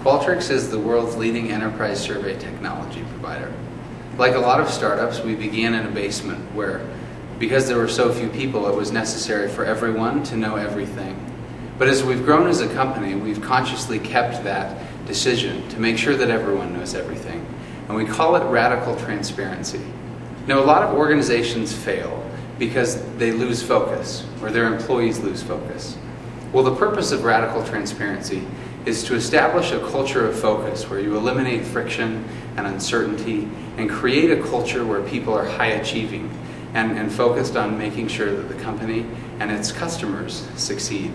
Qualtrics is the world's leading enterprise survey technology provider. Like a lot of startups, we began in a basement where, because there were so few people, it was necessary for everyone to know everything. But as we've grown as a company, we've consciously kept that decision to make sure that everyone knows everything. And we call it radical transparency. Now, a lot of organizations fail because they lose focus, or their employees lose focus. Well, the purpose of radical transparency is to establish a culture of focus where you eliminate friction and uncertainty and create a culture where people are high achieving and focused on making sure that the company and its customers succeed.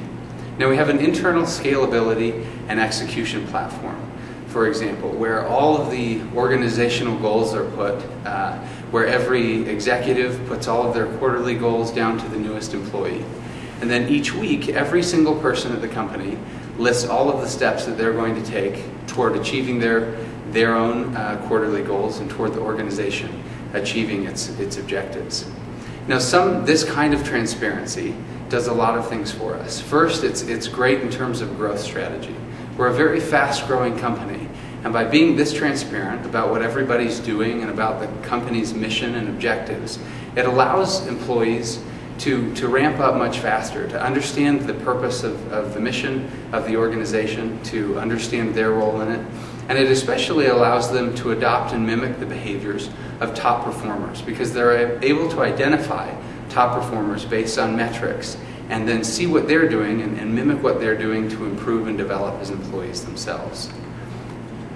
Now, we have an internal scalability and execution platform, for example, where all of the organizational goals are put, where every executive puts all of their quarterly goals down to the newest employee. And then each week, every single person at the company lists all of the steps that they're going to take toward achieving their own quarterly goals and toward the organization achieving its objectives. Now, this kind of transparency does a lot of things for us. First, it's great in terms of growth strategy. We're a very fast-growing company, and by being this transparent about what everybody's doing and about the company's mission and objectives, it allows employees to ramp up much faster, to understand the purpose of the mission of the organization, to understand their role in it, and it especially allows them to adopt and mimic the behaviors of top performers, because they're able to identify top performers based on metrics and then see what they're doing and mimic what they're doing to improve and develop as employees themselves.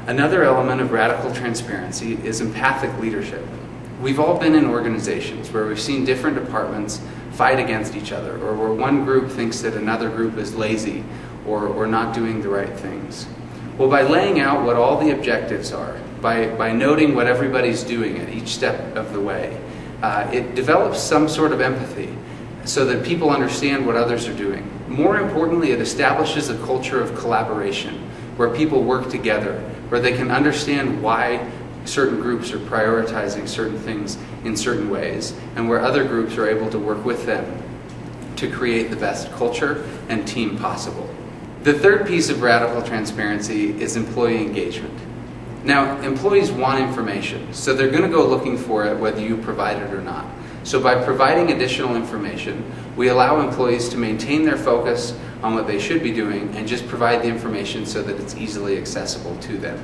Another element of radical transparency is empathic leadership. We've all been in organizations where we've seen different departments fight against each other, or where one group thinks that another group is lazy or not doing the right things. Well, by laying out what all the objectives are, by noting what everybody's doing at each step of the way, it develops some sort of empathy so that people understand what others are doing. More importantly, it establishes a culture of collaboration where people work together, where they can understand why certain groups are prioritizing certain things in certain ways, and where other groups are able to work with them to create the best culture and team possible. The third piece of radical transparency is employee engagement. Now, employees want information, so they're going to go looking for it whether you provide it or not. So by providing additional information, we allow employees to maintain their focus on what they should be doing and just provide the information so that it's easily accessible to them.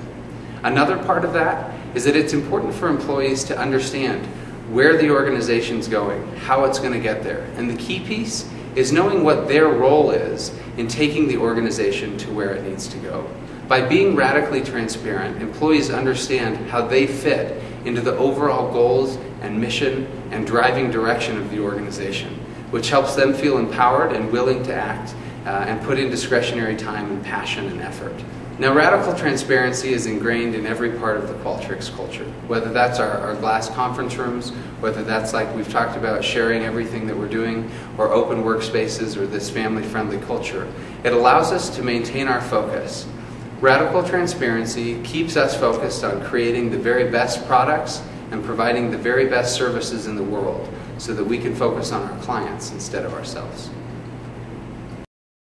Another part of that is that it's important for employees to understand where the organization's going, how it's going to get there. And the key piece is knowing what their role is in taking the organization to where it needs to go. By being radically transparent, employees understand how they fit into the overall goals and mission and driving direction of the organization, which helps them feel empowered and willing to act and put in discretionary time and passion and effort. Now, radical transparency is ingrained in every part of the Qualtrics culture, whether that's our glass conference rooms, whether that's, like we've talked about, sharing everything that we're doing, or open workspaces, or this family-friendly culture. It allows us to maintain our focus. Radical transparency keeps us focused on creating the very best products and providing the very best services in the world so that we can focus on our clients instead of ourselves.